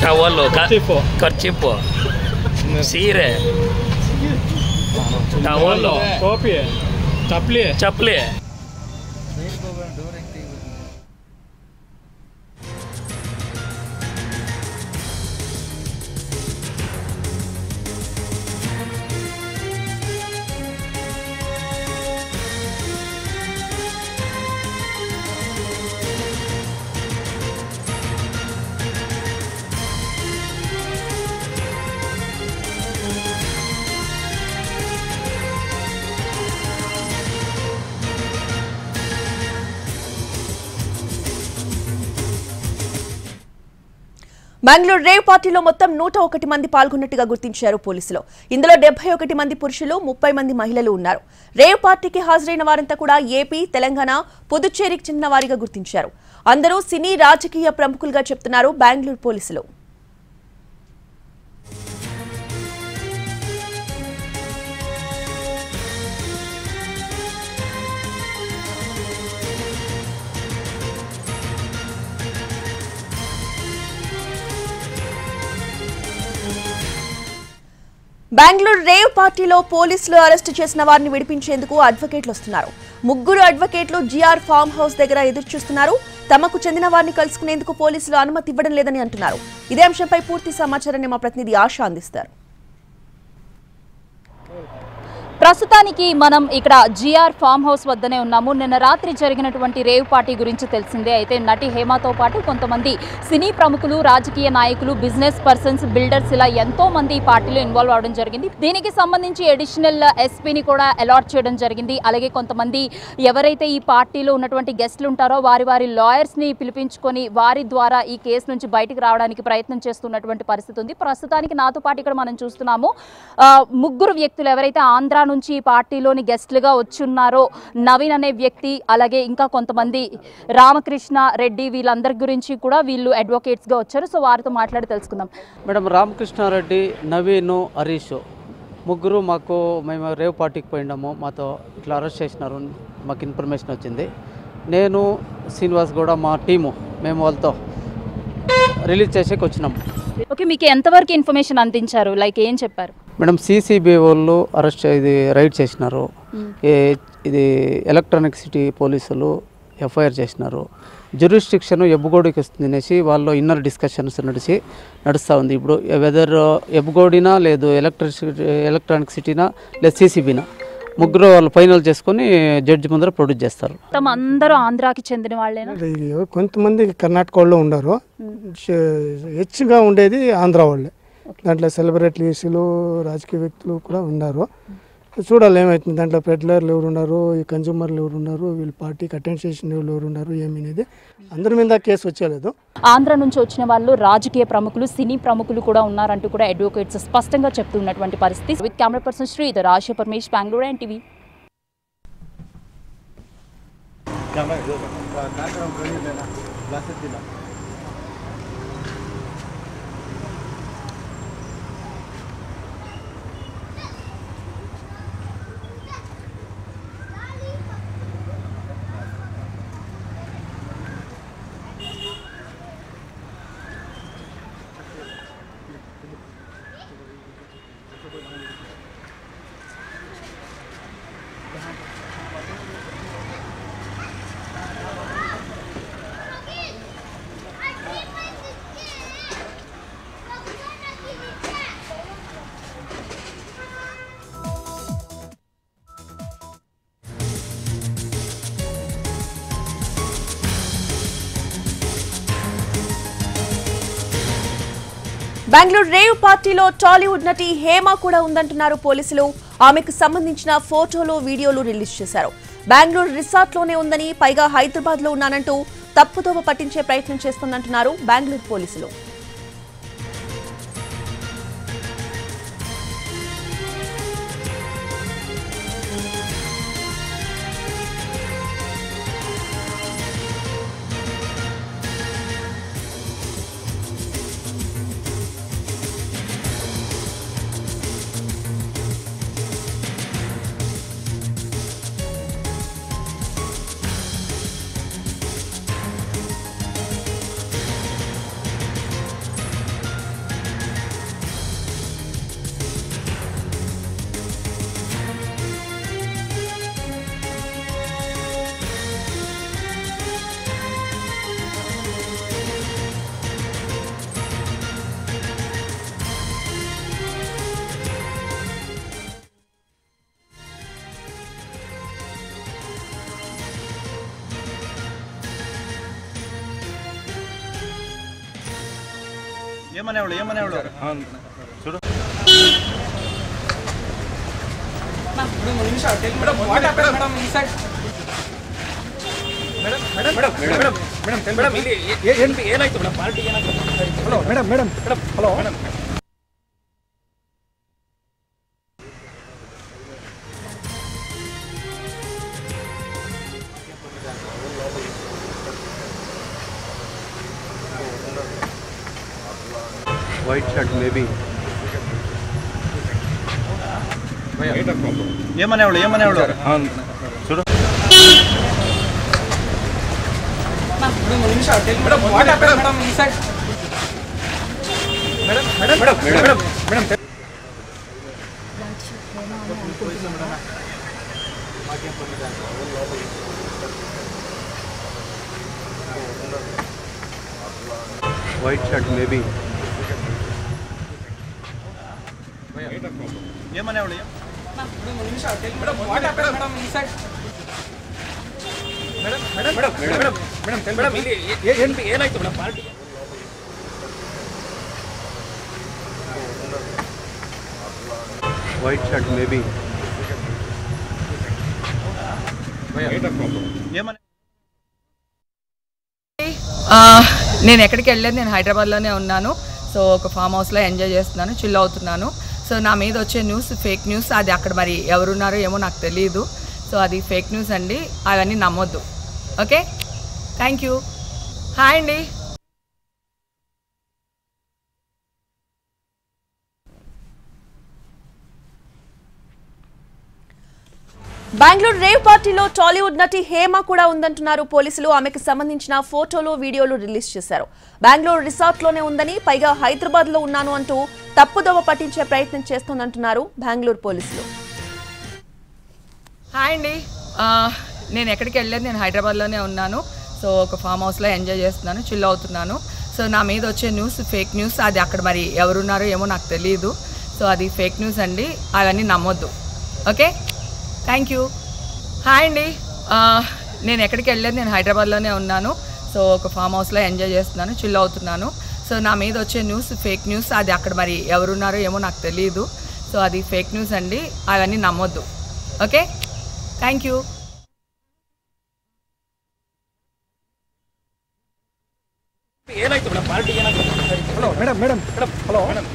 Towel ఖర్చిప్పు సీరే towel chapli Bengaluru rave పార్టీలో మొత్తం 101 మంది పాల్గొన్నట్టుగా గుర్తించారు పోలీసులు. ఇందులో 71 మంది పురుషులు, 30 మంది మహిళలు ఉన్నారు. రేవ్ పార్టీకి హాజరైన వారంతా కూడా ఏపీ, తెలంగాణ, పుదుచ్చేరికి చెందిన వారిగా గుర్తించారు. అందరూ సినీ రాజకీయ ప్రముఖులుగా చెప్తున్నారు బెంగళూరు పోలీసులు. బెంగళూరు రేవ్ పార్టీలో పోలీసులు అరెస్టు చేసిన వారిని విడిపించేందుకు అడ్వకేట్లు వస్తున్నారు. 3 అడ్వకేట్లు జిఆర్ ఫామ్ హౌస్ దగ్గర ఎదురుచూస్తున్నారు. తమకు చెందిన వారిని కలుసుకునేందుకు పోలీసులు అనుమతి ఇవ్వడం లేదని అంటున్నారు. ఇదే అంశంపై పూర్తి సమాచారాన్ని మా ప్రతినిధి ఆశ అందిస్తారు. ప్రస్తుతానికి మనం ఇక్కడ జిఆర్ ఫామ్ హౌస్ వద్దనే ఉన్నాము. నిన్న రాత్రి జరిగినటువంటి రేవ్ పార్టీ గురించి తెలిసిందే. అయితే నటి హేమతో పాటు కొంతమంది సినీ ప్రముఖులు, రాజకీయ నాయకులు, బిజినెస్ పర్సన్స్, బిల్డర్స్ ఇలా ఎంతో మంది ఈ పార్టీలో ఇన్వాల్వ్ అవడం జరిగింది. దీనికి సంబంధించి అడిషనల్ ఎస్పీని కూడా అలాట్ చేయడం జరిగింది. అలాగే కొంతమంది ఎవరైతే ఈ పార్టీలో ఉన్నటువంటి గెస్టులు ఉంటారో వారి లాయర్స్ని పిలిపించుకొని వారి ద్వారా ఈ కేసు నుంచి బయటకు రావడానికి ప్రయత్నం చేస్తున్నటువంటి పరిస్థితి ఉంది. ప్రస్తుతానికి నాతో పాటు ఇక్కడ మనం చూస్తున్నాము 3 వ్యక్తులు ఎవరైతే ఆంధ్ర నుంచి ఈ పార్టీలోని గెస్ట్లుగా వచ్చున్నారో నవీన్ అనే వ్యక్తి, అలాగే ఇంకా కొంతమంది రామకృష్ణ రెడ్డి, వీళ్ళందరి గురించి కూడా వీళ్ళు అడ్వకేట్స్ గా వచ్చారు. సో వారితో మాట్లాడి తెలుసుకుందాం. మేడం, రామకృష్ణారెడ్డి, నవీన్, హరీష్ 3 మేము రేవ్ పార్టీకి పోయినాము. మాతో ఇట్లా అరెస్ట్ చేసినారు, మాకు ఇన్ఫర్మేషన్ వచ్చింది. నేను శ్రీనివాస్ కూడా మా టీము మేము వాళ్ళతో రిలీజ్ చేసేకి వచ్చినాము. ఓకే, మీకు ఎంతవరకు ఇన్ఫర్మేషన్ అందించారు? లైక్ ఏం చెప్పారు? మేడం, సిసిబి వాళ్ళు ఇది రైడ్ చేసినారు. ఇది ఎలక్ట్రానిక్ సిటీ పోలీసులు ఎఫ్ఐఆర్ చేసినారు. జ్యూరిస్డిక్షన్ ఎబ్బుగోడికి వస్తుంది అనేసి వాళ్ళు ఇన్నర్ డిస్కషన్స్ నడుస్తూ ఉంది. ఇప్పుడు వెదర్ ఎబ్బుగోడినా లేదు ఎలక్ట్రానిక్ సిటీనా లేదు సిసిబినా 3 వాళ్ళు ఫైనల్ చేసుకొని జడ్జి ముందర ప్రొడ్యూస్ చేస్తారు. అందరూ ఆంధ్రాకి చెందిన వాళ్ళేనా? కొంతమంది కర్ణాటక వాళ్ళు ఉన్నారు. హెచ్చుగా ఉండేది ఆంధ్ర వాళ్ళే. దాంట్లో సెలబ్రిటీలు, రాజకీయ వ్యక్తులు కూడా ఉన్నారు. చూడాలి ఏమవుతుంది. దాంట్లో పెడ్లర్లు ఎవరు ఉన్నారు, ఈ కన్జ్యూమర్లు ఎవరు ఉన్నారు, వీళ్ళు పార్టీకి అటెండ్ చేసిన వాళ్ళు ఎవరు ఉన్నారు ఏమనేది అందరి మీద కేసు వచ్చేలేదు. ఆంధ్ర నుంచి వచ్చిన వాళ్ళు రాజకీయ ప్రముఖులు, సినీ ప్రముఖులు కూడా ఉన్నారంటూ కూడా అడ్వకేట్స్ స్పష్టంగా చెప్తున్నటువంటి పరిస్థితి. With camera person Sridhar, ASHA Paramesh, Bengaluru NTV. Bengaluru rave పార్టీలో టాలీవుడ్ నటి హేమ కూడా ఉందంటున్నారు పోలీసులు. ఆమెకు సంబంధించిన ఫోటోలు, వీడియోలు రిలీజ్ చేశారు. బెంగళూరు రిసార్ట్ లోనే ఉందని, పైగా హైదరాబాద్ లో ఉన్నానంటూ తప్పుదోవ పట్టించే ప్రయత్నం చేస్తుందంటున్నారు బెంగళూరు పోలీసులు. చూడు వైట్ షర్ట్ మేబీ ఏమనేవాళ్ళు చూడు వైట్ షర్ట్ మేబీ ఏమనేవాళ్ళు వైట్ షర్ట్ మేబీ నేను ఎక్కడికి వెళ్ళలేదు, నేను హైదరాబాద్లోనే ఉన్నాను. సో ఒక ఫామ్ హౌస్లో ఎంజాయ్ చేస్తున్నాను, చిల్ అవుతున్నాను. సో నా మీద వచ్చే న్యూస్ ఫేక్ న్యూస్, అది అక్కడ మరి ఎవరున్నారో ఏమో నాకు తెలియదు. సో అది ఫేక్ న్యూస్ అండి, అవన్నీ నమ్మొద్దు. Okay, thank you. హాయ్ అండి. బెంగళూరు రేవ్ పార్టీలో టాలీవుడ్ నటి హేమ కూడా ఉందంటున్నారు పోలీసులు. ఆమెకు సంబంధించిన ఫోటోలు, వీడియోలు రిలీజ్ చేశారు. బెంగళూరు రిసార్ట్లోనే ఉందని, పైగా హైదరాబాద్లో ఉన్నాను అంటూ తప్పుదోవ పట్టించే ప్రయత్నం చేస్తోందంటున్నారు బెంగళూరు పోలీసులు. హాయ్ అండి. నేను ఎక్కడికి వెళ్ళలేదు, నేను హైదరాబాద్లోనే ఉన్నాను. సో ఒక ఫామ్ హౌస్లో ఎంజాయ్ చేస్తున్నాను, చిల్ అవుతున్నాను. సో నా మీద వచ్చే న్యూస్ ఫేక్ న్యూస్, అది అక్కడ మరి ఎవరున్నారో ఏమో నాకు తెలియదు. సో అది ఫేక్ న్యూస్ అండి, అవన్నీ నమ్మొద్దు. Okay, thank you. హాయ్ అండి. నేను ఎక్కడికి వెళ్ళలేదు, నేను హైదరాబాద్లోనే ఉన్నాను. సో ఒక ఫామ్ హౌస్లో ఎంజాయ్ చేస్తున్నాను, చిల్ అవుతున్నాను. సో నా మీద వచ్చే న్యూస్ ఫేక్ న్యూస్, అది అక్కడ మరి ఎవరున్నారో ఏమో నాకు తెలియదు. సో అది ఫేక్ న్యూస్ అండి, అవన్నీ నమ్మొద్దు. Okay, thank you. ఏనాಯ್ತು ಮೇಡಂ ಪಾರ್ಟಿ ಏನಾಯ್ತು? Hello madam madam madam hello madam